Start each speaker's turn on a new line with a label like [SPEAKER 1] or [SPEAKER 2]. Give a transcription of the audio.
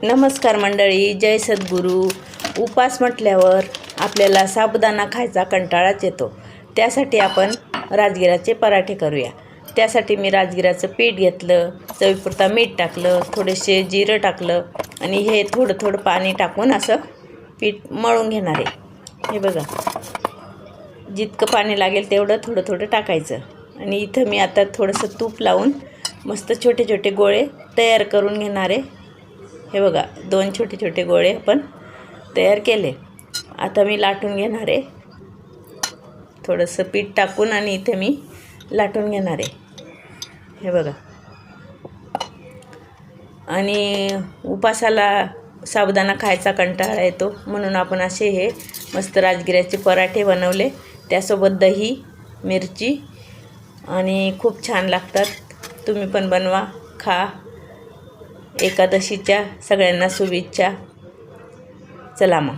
[SPEAKER 1] नमस्कार मंडळी, जय सद्गुरू. उपास म्हटल्यावर आपल्याला साबुदाणा खायचा कंटाळाच येतो. त्यासाठी आपण राजगिराचे पराठे करूया. त्यासाठी मी राजगिराचं पीठ घेतलं, चवीपुरता मीठ टाकलं, थोडेसे जिरं टाकलं आणि हे थोडं थोडं पाणी टाकून असं पीठ मळून घेणार आहे. हे बघा, जितकं पाणी लागेल तेवढं थोडं थोडं टाकायचं. आणि इथं मी आता थोडंसं तूप लावून मस्त छोटे छोटे गोळे तयार करून घेणार आहे. हे बघा, 2 छोटे छोटे गोळे आपण तयार केले. आता मी लाटून घेणार आहे. थोडंसं पीठ टाकून आणि इथे मी लाटून घेणार आहे. हे बघा. आणि उपासाला साबुदाणा खायचा कंटाळा येतो म्हणून आपण असे हे मस्त राजगिऱ्याचे पराठे बनवले. त्यासोबत दही, मिरची आणि खूप छान लागतात. तुम्ही पण बनवा, खा. एकादशीच्या सगळ्यांना शुभेच्छा. चला मग.